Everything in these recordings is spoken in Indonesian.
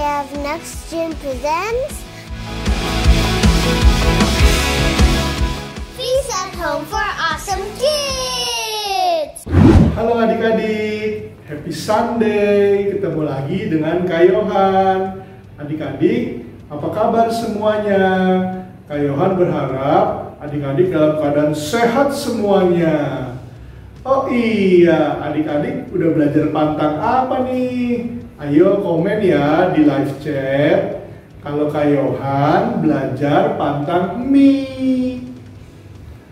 have Next Gen presents Feast at Home for Awesome Kids. Halo adik-adik, happy Sunday. Ketemu lagi dengan Kak Yohan. Adik-adik, apa kabar semuanya? Kak Yohan berharap adik-adik dalam keadaan sehat semuanya. Oh iya, adik-adik udah belajar pantang apa nih? Ayo komen ya di live chat. Kalau Kak Yohan belajar pantang mie.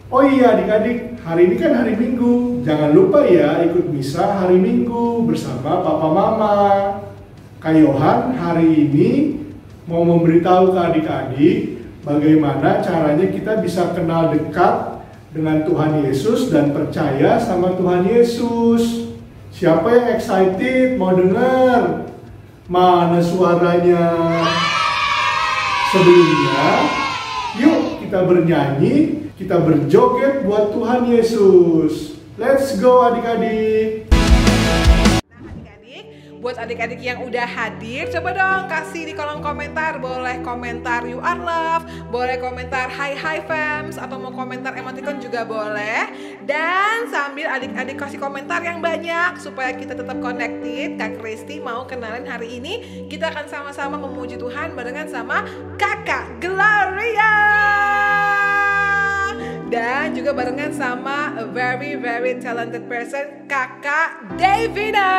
Oh iya adik-adik, hari ini kan hari Minggu. Jangan lupa ya ikut misa hari Minggu bersama Papa Mama. Kak Yohan hari ini mau memberitahu ke adik-adik bagaimana caranya kita bisa kenal dekat dengan Tuhan Yesus dan percaya sama Tuhan Yesus. Siapa yang excited mau dengar? Mana suaranya? Sebelumnya, yuk kita bernyanyi, kita berjoget buat Tuhan Yesus. Let's go adik-adik. Buat adik-adik yang udah hadir, coba dong kasih di kolom komentar. Boleh komentar you are love, boleh komentar hi fams, atau mau komentar emoticon juga boleh. Dan sambil adik-adik kasih komentar yang banyak supaya kita tetap connected, Kak Kristi mau kenalin hari ini kita akan sama-sama memuji Tuhan barengan sama Kakak Gloria. Dan juga barengan sama a very talented person, Kakak Devina.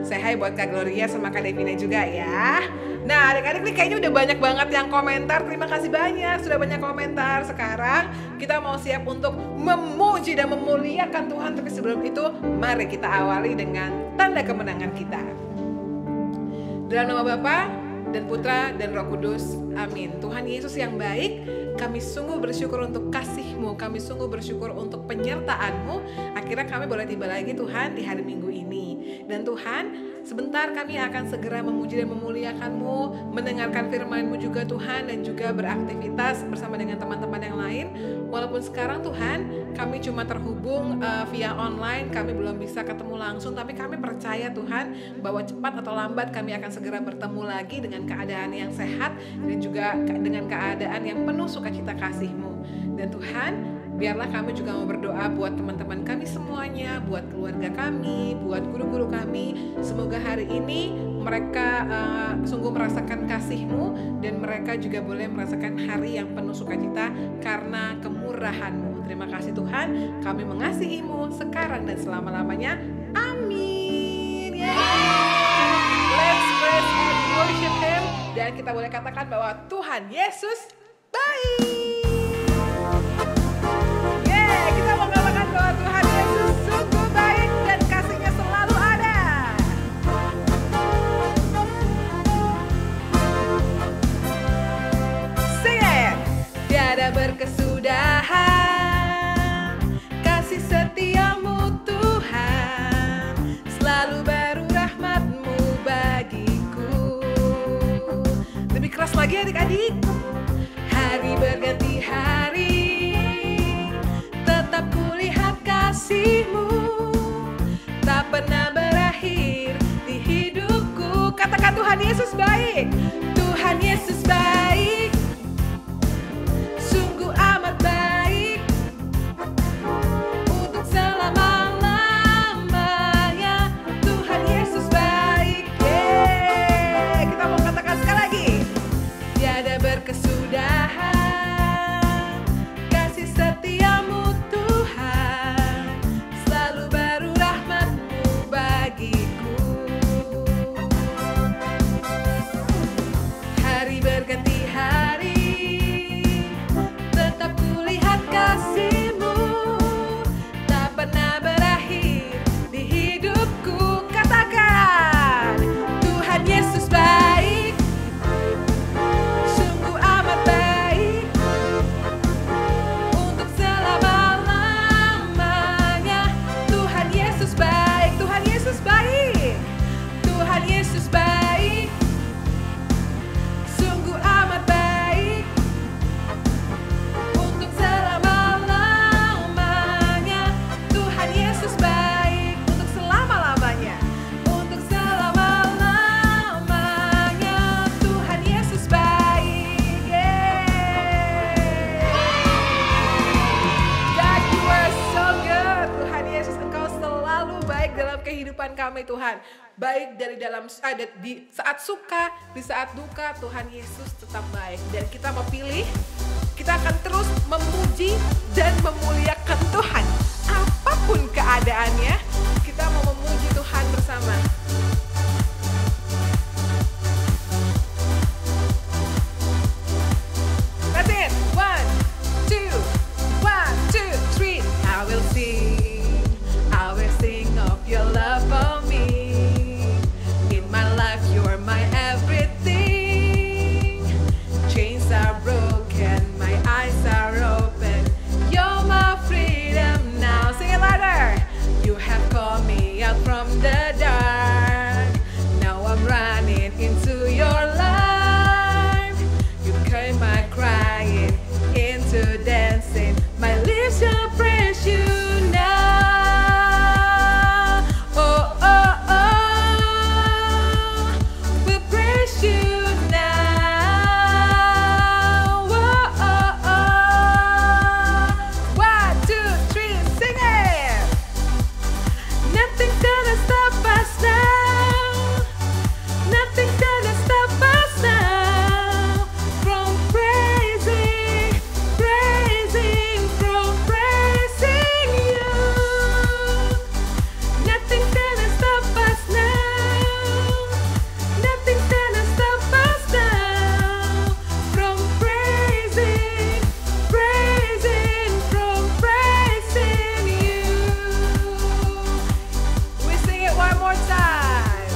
Say hi buat Kak Gloria sama Kak Devina juga ya. Nah adik-adik nih kayaknya udah banyak banget yang komentar. Terima kasih banyak sudah banyak komentar. Sekarang kita mau siap untuk memuji dan memuliakan Tuhan. Tapi sebelum itu mari kita awali dengan tanda kemenangan kita. Dalam nama Bapa dan Putra dan Roh Kudus, amin. Tuhan Yesus yang baik, kami sungguh bersyukur untuk kasih-Mu, kami sungguh bersyukur untuk penyertaan-Mu. Akhirnya kami boleh tiba lagi Tuhan di hari Minggu ini. Dan Tuhan, sebentar kami akan segera memuji dan memuliakan-Mu, mendengarkan firman-Mu juga Tuhan, dan juga beraktivitas bersama dengan teman-teman yang lain. Walaupun sekarang Tuhan, kami cuma terhubung via online, kami belum bisa ketemu langsung, tapi kami percaya Tuhan bahwa cepat atau lambat kami akan segera bertemu lagi dengan keadaan yang sehat dan juga dengan keadaan yang penuh sukacita kasih-Mu. Dan Tuhan, biarlah kami juga mau berdoa buat teman-teman kami semuanya, buat keluarga kami, buat guru-guru kami. Semoga hari ini mereka sungguh merasakan kasih-Mu dan mereka juga boleh merasakan hari yang penuh sukacita karena kemurahan-Mu. Terima kasih Tuhan, kami mengasihi-Mu sekarang dan selama-lamanya. Amin. Let's praise and worship Him. Dan kita boleh katakan bahwa Tuhan Yesus baik. Kita mengatakan bahwa Tuhan Yesus sungguh baik dan kasih-Nya selalu ada. Sing it. Tiada berkesudahan kasih setia-Mu Tuhan, selalu baru rahmat-Mu bagiku. Lebih keras lagi adik-adik. Hari berganti hari, tetap kulihat kasih-Mu, tak pernah berakhir di hidupku. Katakan Tuhan Yesus baik. Tuhan Yesus baik, sungguh amat baik, untuk selama-lamanya. Tuhan Yesus baik. Kita mau katakan sekali lagi. Tiada berkesudahan kasih setia-Mu Tuhan, selalu baru rahmat-Mu bagiku. Hari berganti dalam kehidupan kami Tuhan. Baik dari di saat suka, di saat duka, Tuhan Yesus tetap baik. Dan kita mau pilih, kita akan terus memuji dan memuliakan Tuhan. Apapun keadaannya, kita mau memuji Tuhan bersama. That's it. 1, 2, 1, 2, 3. I will sing of your love for me. In my life, you're my everything. Chains are broken, my eyes are open. You're my freedom now. Sing it louder. You have called me out from the dark. Now I'm running into your life. You came my crying into dancing. My lips shall praise you now. Oh, oh, oh. We'll praise you now. Oh, oh, oh. 1, 2, 3, sing it. Nothing's gonna stop us now. Nothing's gonna stop us now from praising, from praising you. Nothing's gonna stop us now. Nothing's gonna stop us now from praising, from praising you. We sing it one more time.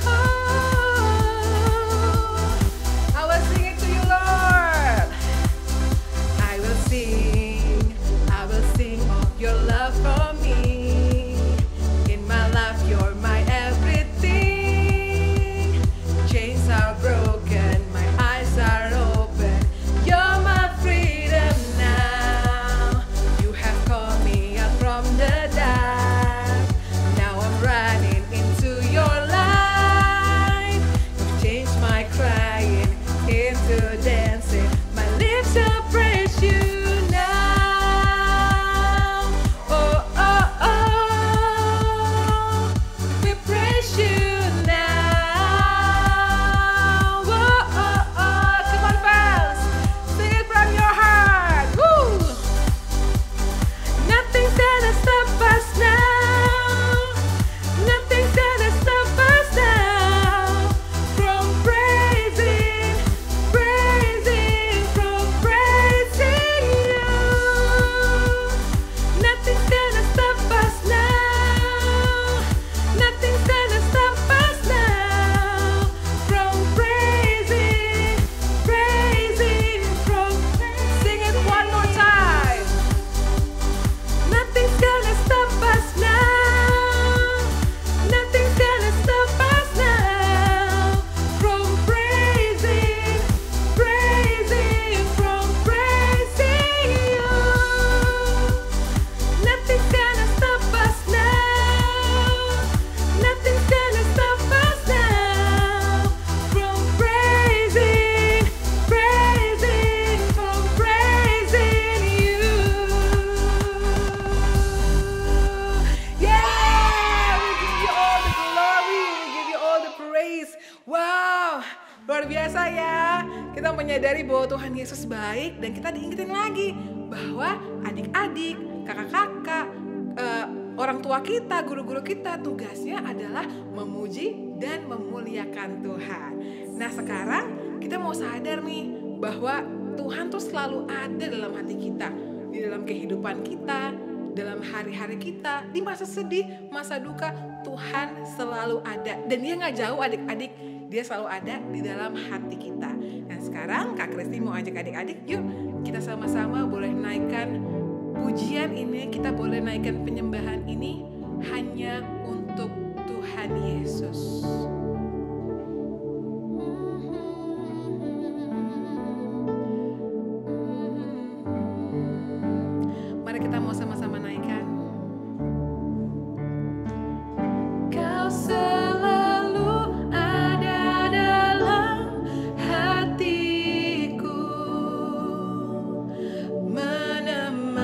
Oh, I will sing it to you, Lord. I will sing of your love for me. In my life, you're my everything. Chains are broken, my eyes are open. You're my freedom now. You have called me out from the dark. Now I'm running into your light. You've changed my crying into dancing. My lips shall praise you now. Oh, oh, oh. We praise you now. Oh, oh, oh. Come on, fans. Sing it from your heart. Woo! Nothing's gonna stop us now. Nothing's gonna stop us now from praising, from praising you. Nothing's gonna stop us now. Nothing's gonna stop us now from praising, from sing it one more time. Nothing's gonna stop us now. Nothing's gonna stop us now from praising, from praising you. Nothing's gonna stop us now. Nothing's gonna stop us now from praising, from praising you. Yeah, we give you all the glory, we give you all the praise. Wow, luar biasa ya. Kita menyadari bahwa Tuhan Yesus baik dan kita diingetin lagi bahwa adik-adik, kakak-kakak, orang tua kita, guru-guru kita tugasnya adalah memuji dan memuliakan Tuhan. Nah sekarang kita mau sadar nih bahwa Tuhan tuh selalu ada dalam hati kita, di dalam kehidupan kita, dalam hari-hari kita, di masa sedih, masa duka, Tuhan selalu ada. Dan dia gak jauh adik-adik, dia selalu ada di dalam hati kita. Dan sekarang Kak Kristi mau ajak adik-adik, yuk kita sama-sama boleh naikkan pujian ini, kita boleh naikkan penyembahan ini hanya untuk Tuhan Yesus. Mari kita mau sama-sama naikkan. Kau selalu ada dalam hatiku, menemani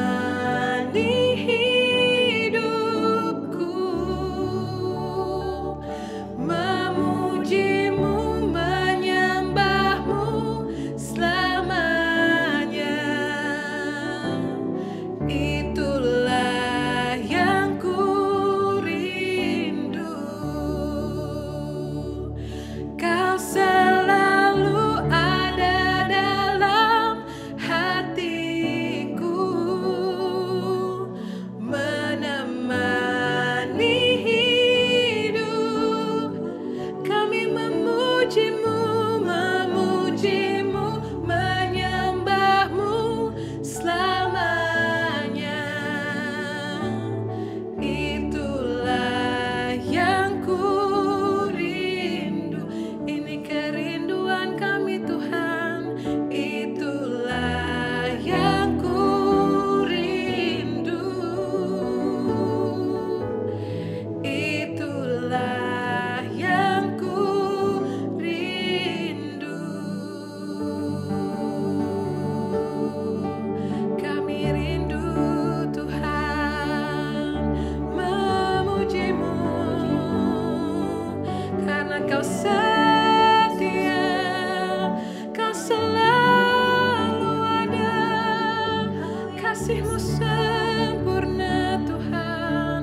kasih-Mu sempurna Tuhan.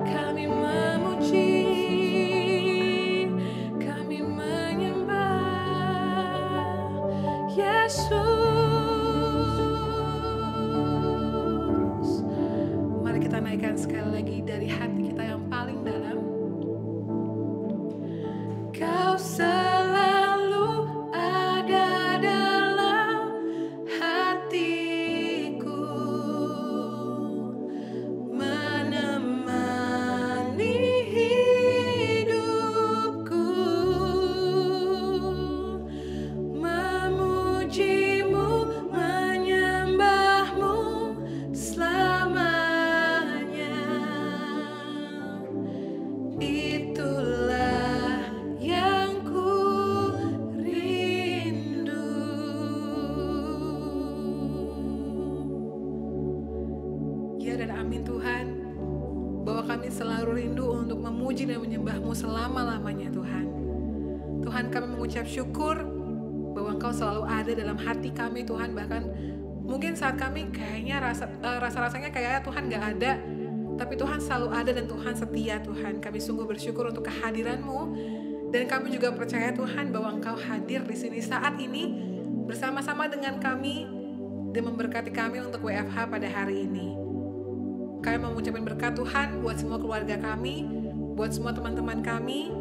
Kami memuji, kami menyembah Yesus. Mari kita naikkan sekali lagi dari hati kita yang paling dalam. Kau selalu ada dalam hatiku, menemani hidupku, memuji-Mu, menyembah-Mu selamanya. Itulah yang ku rindu. Ya dan amin Tuhan, bahwa kami selalu rindu untuk memuji dan menyembah-Mu selama-lamanya Tuhan. Tuhan, kami mengucap syukur bahwa Engkau selalu ada dalam hati kami Tuhan. Bahkan mungkin saat kami kayaknya rasa-rasanya kayak Tuhan gak ada, tapi Tuhan selalu ada dan Tuhan setia Tuhan. Kami sungguh bersyukur untuk kehadiran-Mu, dan kami juga percaya Tuhan bahwa Engkau hadir di sini saat ini bersama-sama dengan kami dan memberkati kami untuk WFH pada hari ini. Kami mau mengucapkan berkat Tuhan buat semua keluarga kami, buat semua teman-teman kami,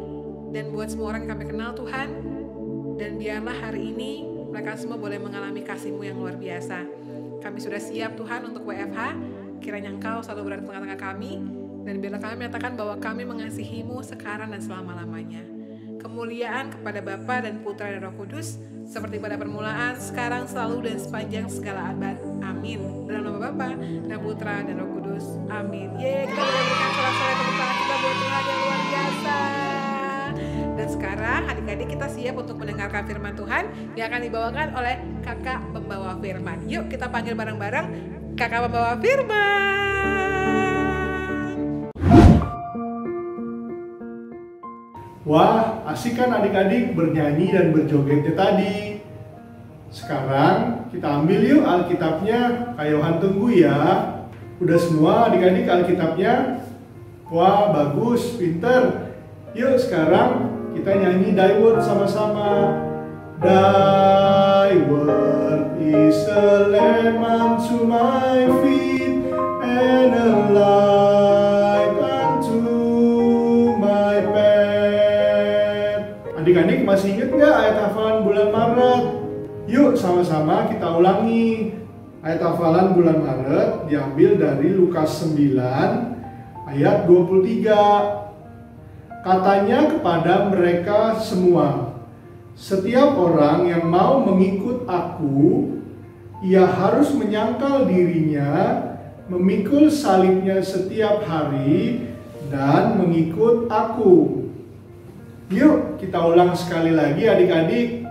dan buat semua orang yang kami kenal Tuhan. Dan biarlah hari ini mereka semua boleh mengalami kasih-Mu yang luar biasa. Kami sudah siap Tuhan untuk WFH. Kiranya Engkau selalu berada di tengah-tengah kami, dan biarlah kami menyatakan bahwa kami mengasihi-Mu sekarang dan selama-lamanya. Kemuliaan kepada Bapa dan Putra dan Roh Kudus, seperti pada permulaan, sekarang, selalu, dan sepanjang segala abad. Amin. Dalam nama Bapa dan Putra dan Roh Kudus. Amin. Yeay, kita boleh berikan sorak-sorai tepuk tangan kita buat Tuhan yang luar biasa. Dan sekarang adik-adik kita siap untuk mendengarkan firman Tuhan yang akan dibawakan oleh kakak pembawa firman. Yuk kita panggil bareng-bareng kakak pembawa firman. Wah, asik kan adik-adik bernyanyi dan berjogetnya tadi. Sekarang kita ambil yuk Alkitabnya. Kak Yohan tunggu ya. Udah semua adik-adik Alkitabnya? Wah, bagus, pinter. Yuk sekarang kita nyanyi Die Word sama-sama. Thy word is a lamp unto my feet and a light unto my path. Adik-adik masih ingat nggak ayat hafalan bulan Maret? Yuk sama-sama kita ulangi. Ayat hafalan bulan Maret diambil dari Lukas 9 ayat 23. Katanya kepada mereka semua, setiap orang yang mau mengikut aku, ia harus menyangkal dirinya, memikul salibnya setiap hari, dan mengikut aku. Yuk kita ulang sekali lagi adik-adik.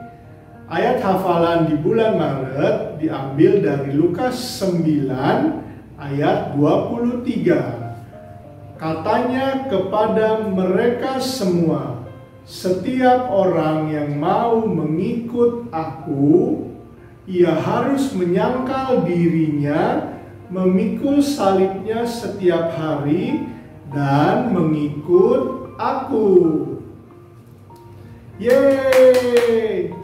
Ayat hafalan di bulan Maret diambil dari Lukas 9 ayat 23. Katanya kepada mereka semua, setiap orang yang mau mengikut aku, ia harus menyangkal dirinya, memikul salibnya setiap hari, dan mengikut aku. Yeay!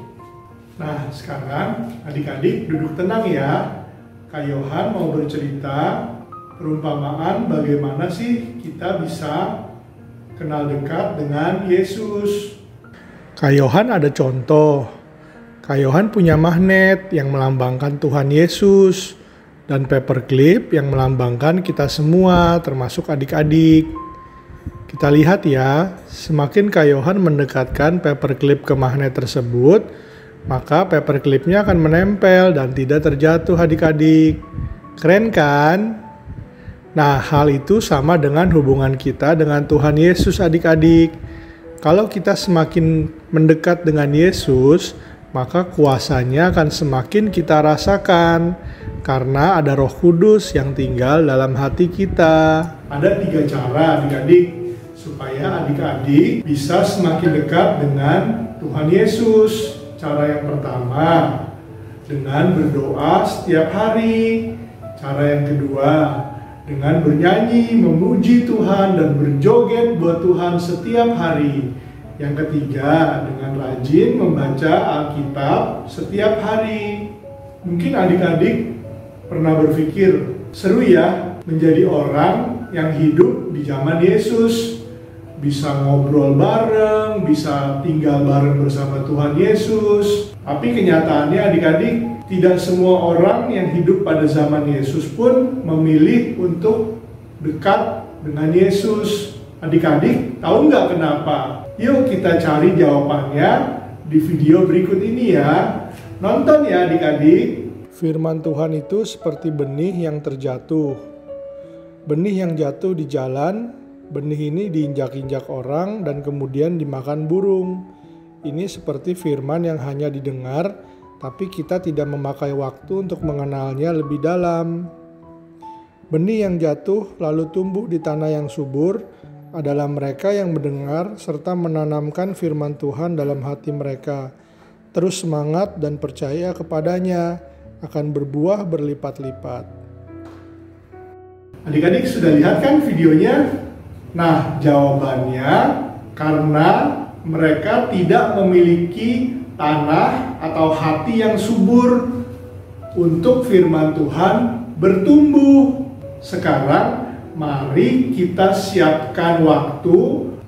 Nah, sekarang adik-adik duduk tenang ya. Kak Yohan mau bercerita perumpamaan bagaimana sih kita bisa kenal dekat dengan Yesus. Kak Yohan ada contoh. Kak Yohan punya magnet yang melambangkan Tuhan Yesus dan paperclip yang melambangkan kita semua, termasuk adik-adik. Kita lihat ya, semakin Kak Yohan mendekatkan paperclip ke magnet tersebut, maka paperclipnya akan menempel dan tidak terjatuh adik-adik. Keren kan? Nah, hal itu sama dengan hubungan kita dengan Tuhan Yesus adik-adik. Kalau kita semakin mendekat dengan Yesus, maka kuasanya akan semakin kita rasakan. Karena ada Roh Kudus yang tinggal dalam hati kita. Ada 3 cara adik-adik supaya adik-adik bisa semakin dekat dengan Tuhan Yesus. Cara yang pertama, dengan berdoa setiap hari. Cara yang kedua, dengan bernyanyi, memuji Tuhan dan berjoget buat Tuhan setiap hari. Yang ketiga, dengan rajin membaca Alkitab setiap hari. Mungkin adik-adik pernah berpikir, seru ya menjadi orang yang hidup di zaman Yesus. Bisa ngobrol bareng, bisa tinggal bareng bersama Tuhan Yesus. Tapi kenyataannya adik-adik, tidak semua orang yang hidup pada zaman Yesus pun memilih untuk dekat dengan Yesus. Adik-adik, tahu nggak kenapa? Yuk kita cari jawabannya di video berikut ini ya. Nonton ya adik-adik. Firman Tuhan itu seperti benih yang terjatuh. Benih yang jatuh di jalan, benih ini diinjak-injak orang dan kemudian dimakan burung. Ini seperti firman yang hanya didengar, tapi kita tidak memakai waktu untuk mengenalnya lebih dalam. Benih yang jatuh lalu tumbuh di tanah yang subur adalah mereka yang mendengar serta menanamkan firman Tuhan dalam hati mereka. Terus semangat dan percaya kepadanya, akan berbuah berlipat-lipat. Adik-adik sudah lihat kan videonya? Nah, jawabannya karena mereka tidak memiliki tanah atau hati yang subur untuk firman Tuhan bertumbuh. Sekarang mari kita siapkan waktu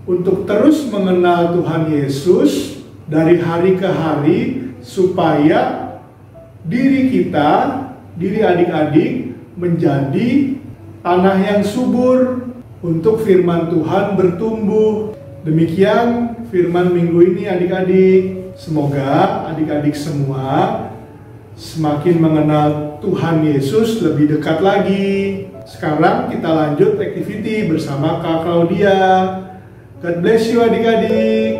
untuk terus mengenal Tuhan Yesus dari hari ke hari supaya diri kita, diri adik-adik menjadi tanah yang subur untuk firman Tuhan bertumbuh. Demikian firman minggu ini adik-adik. Semoga adik-adik semua semakin mengenal Tuhan Yesus lebih dekat lagi. Sekarang kita lanjut activity bersama Kak Claudia. God bless you adik-adik.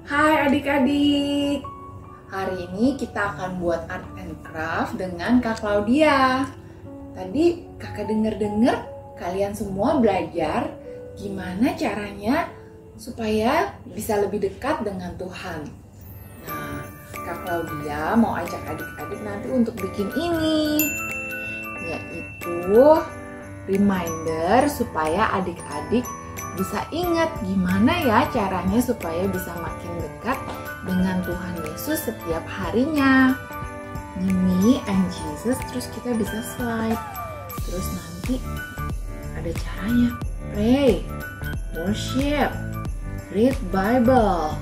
Hai adik-adik. Hari ini kita akan buat art and craft dengan Kak Claudia. Tadi kakak dengar kalian semua belajar gimana caranya supaya bisa lebih dekat dengan Tuhan. Nah, Kak Claudia mau ajak adik-adik nanti untuk bikin ini, yaitu reminder supaya adik-adik bisa ingat gimana ya caranya supaya bisa makin dekat dengan Tuhan Yesus setiap harinya. Me and Jesus, terus kita bisa slide. Terus nanti ada caranya, pray, worship, read Bible.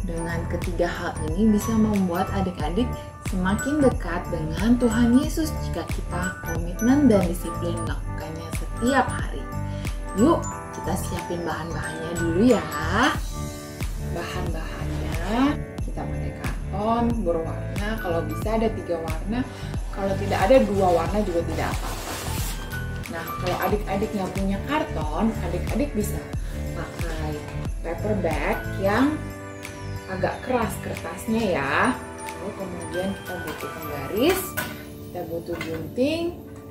Dengan ketiga hal ini bisa membuat adik-adik semakin dekat dengan Tuhan Yesus jika kita komitmen dan disiplin melakukannya setiap hari. Yuk kita siapin bahan-bahannya dulu ya. Bahan-bahannya kita pakai karton berwarna, kalau bisa ada 3 warna, kalau tidak ada 2 warna juga tidak apa-apa. Nah, kalau adik-adik nggak punya karton, adik-adik bisa pakai paper bag yang agak keras kertasnya ya. Lalu kemudian kita butuh penggaris, kita butuh gunting,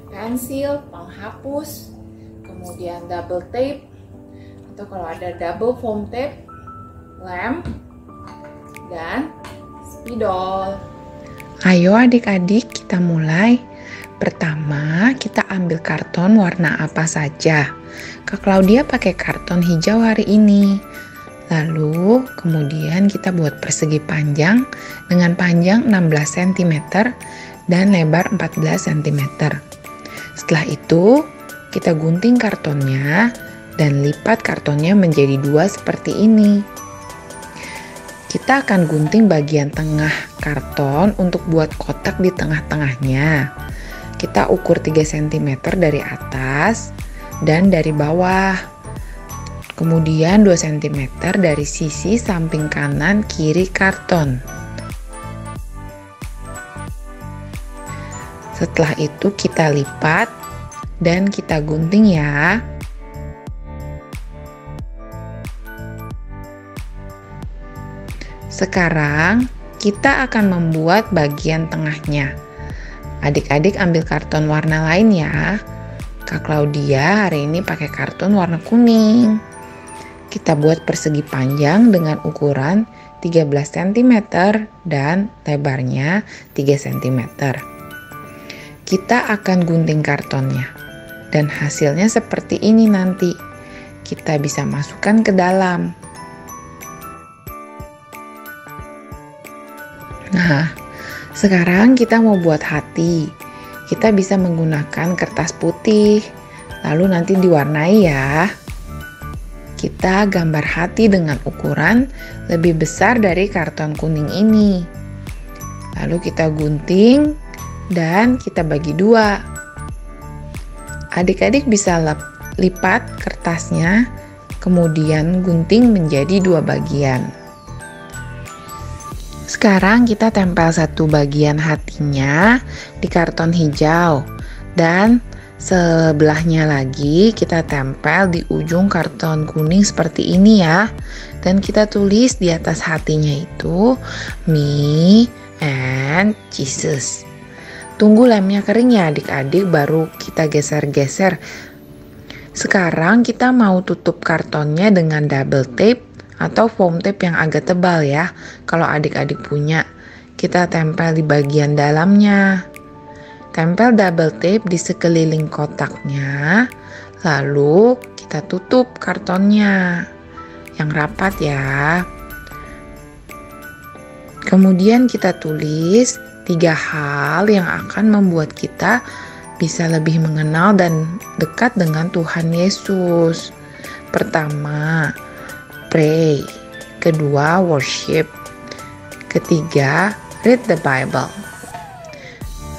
pensil, penghapus, kemudian double tape, atau kalau ada double foam tape, lem, dan spidol. Ayo adik-adik kita mulai. Pertama kita ambil karton warna apa saja. Kak Claudia pakai karton hijau hari ini. Lalu kemudian kita buat persegi panjang dengan panjang 16 cm dan lebar 14 cm. Setelah itu kita gunting kartonnya dan lipat kartonnya menjadi 2 seperti ini. Kita akan gunting bagian tengah karton untuk buat kotak di tengah-tengahnya. Kita ukur 3 cm dari atas dan dari bawah. Kemudian 2 cm dari sisi samping kanan kiri karton. Setelah itu kita lipat dan kita gunting ya. Sekarang kita akan membuat bagian tengahnya. Adik-adik ambil karton warna lain ya. Kak Claudia hari ini pakai karton warna kuning. kita buat persegi panjang dengan ukuran 13 cm dan lebarnya 3 cm. Kita akan gunting kartonnya dan hasilnya seperti ini nanti. Kita bisa masukkan ke dalam. Nah, sekarang kita mau buat hati. Kita bisa menggunakan kertas putih, lalu nanti diwarnai ya. Kita gambar hati dengan ukuran lebih besar dari karton kuning ini. Lalu kita gunting dan kita bagi dua. Adik-adik bisa lipat kertasnya, kemudian gunting menjadi dua bagian. Sekarang kita tempel satu bagian hatinya di karton hijau dan sebelahnya lagi kita tempel di ujung karton kuning seperti ini ya. Dan kita tulis di atas hatinya itu Me and Jesus. Tunggu lemnya kering ya adik-adik, baru kita geser-geser. Sekarang kita mau tutup kartonnya dengan double tape atau foam tape yang agak tebal ya. Kalau adik-adik punya, kita tempel di bagian dalamnya. Tempel double tape di sekeliling kotaknya, lalu kita tutup kartonnya yang rapat ya. Kemudian kita tulis 3 hal yang akan membuat kita bisa lebih mengenal dan dekat dengan Tuhan Yesus. Pertama, pray. Kedua, worship. Ketiga, read the Bible.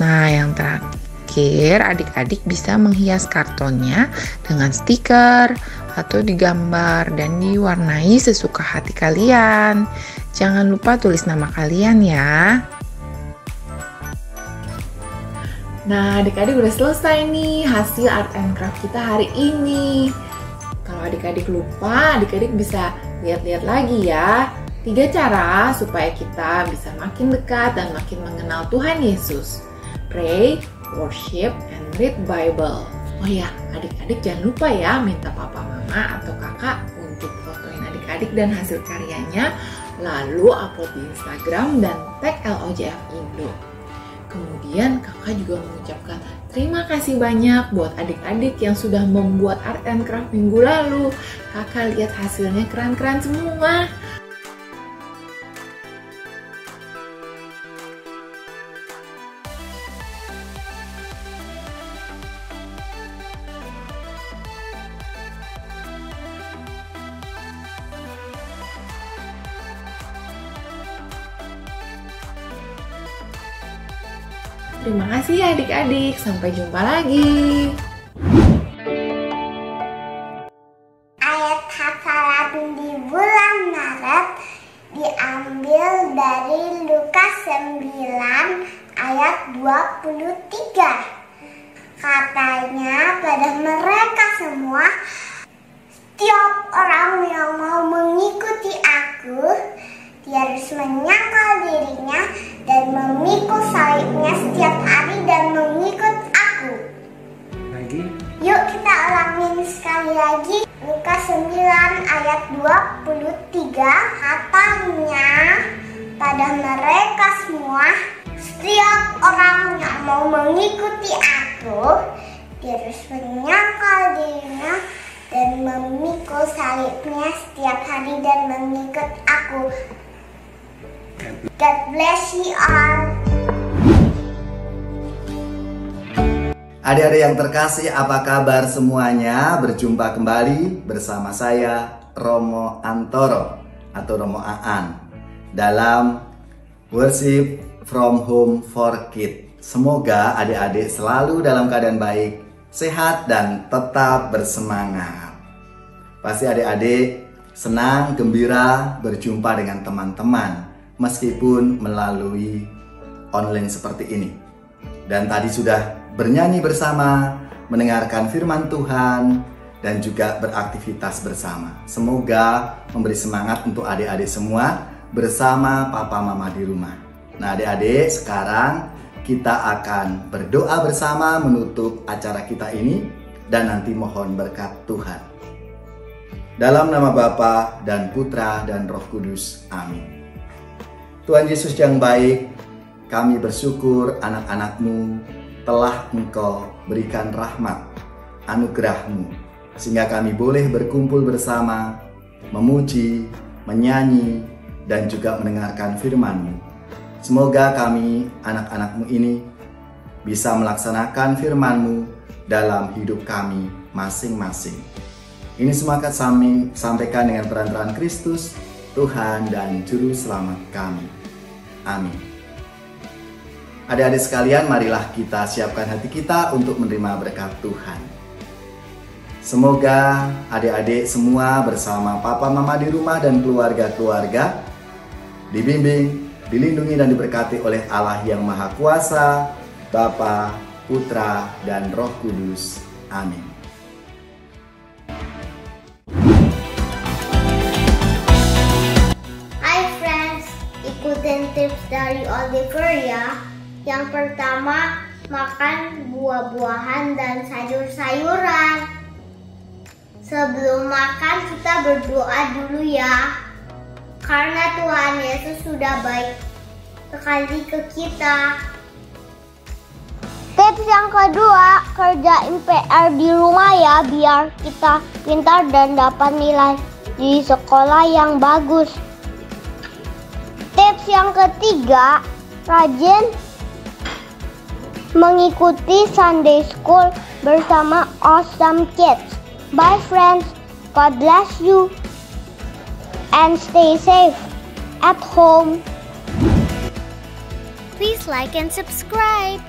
Nah, yang terakhir, adik-adik bisa menghias kartonnya dengan stiker atau digambar dan diwarnai sesuka hati kalian. Jangan lupa tulis nama kalian ya. Nah, adik-adik udah selesai nih hasil art and craft kita hari ini. Kalau adik-adik lupa, adik-adik bisa lihat-lihat lagi ya. 3 cara supaya kita bisa makin dekat dan makin mengenal Tuhan Yesus. Pray, worship, and read Bible. Oh ya, adik-adik jangan lupa ya minta papa, mama, atau kakak untuk fotoin adik-adik dan hasil karyanya, lalu upload di Instagram dan tag LOJF Indo. Kemudian kakak juga mengucapkan terima kasih banyak buat adik-adik yang sudah membuat art and craft minggu lalu. Kakak lihat hasilnya keren-keren semua. Terima kasih ya adik-adik, sampai jumpa lagi. Ayat hafalan di bulan Maret diambil dari Lukas 9 ayat 23. Katanya pada mereka semua, setiap orang yang mau mengikuti aku, dia harus menyangkal dirinya dan memikul salibnya setiap hari dan mengikut aku. Lagi? Yuk kita ulangin sekali lagi. Lukas 9 ayat 23. Katanya pada mereka semua, setiap orang yang mau mengikuti aku, dia harus menyangkal dirinya dan memikul salibnya setiap hari dan mengikut aku. God bless you all. Adik-adik yang terkasih, apa kabar semuanya? Berjumpa kembali bersama saya Romo Antoro atau Romo Aan dalam Worship from Home for Kids. Semoga adik-adik selalu dalam keadaan baik, sehat dan tetap bersemangat. Pasti adik-adik senang, gembira berjumpa dengan teman-teman meskipun melalui online seperti ini. Dan tadi sudah bernyanyi bersama, mendengarkan firman Tuhan, dan juga beraktivitas bersama. Semoga memberi semangat untuk adik-adik semua bersama papa mama di rumah. Nah adik-adik, sekarang kita akan berdoa bersama menutup acara kita ini dan nanti mohon berkat Tuhan. Dalam nama Bapa dan Putra dan Roh Kudus. Amin. Tuhan Yesus yang baik, kami bersyukur anak-anak-Mu telah Engkau berikan rahmat, anugerah-Mu, sehingga kami boleh berkumpul bersama, memuji, menyanyi, dan juga mendengarkan firman-Mu. Semoga kami, anak-anak-Mu ini, bisa melaksanakan firman-Mu dalam hidup kami masing-masing. Ini semua kami sampaikan dengan peran-peran Kristus, Tuhan dan Juru Selamat kami. Amin. Adik-adik sekalian, marilah kita siapkan hati kita untuk menerima berkat Tuhan. Semoga adik-adik semua bersama papa mama di rumah dan keluarga-keluarga dibimbing, dilindungi dan diberkati oleh Allah yang Maha Kuasa, Bapa, Putra, dan Roh Kudus. Amin. Ikutin tips dari Oliver ya. Yang pertama, makan buah-buahan dan sayur-sayuran. Sebelum makan kita berdoa dulu ya. Karena Tuhan Yesus sudah baik sekali ke kita. Tips yang kedua, kerjain PR di rumah ya biar kita pintar dan dapat nilai di sekolah yang bagus. Tips yang ketiga, rajin mengikuti Sunday School bersama Awesome Kids. Bye friends, God bless you, and stay safe at home. Please like and subscribe.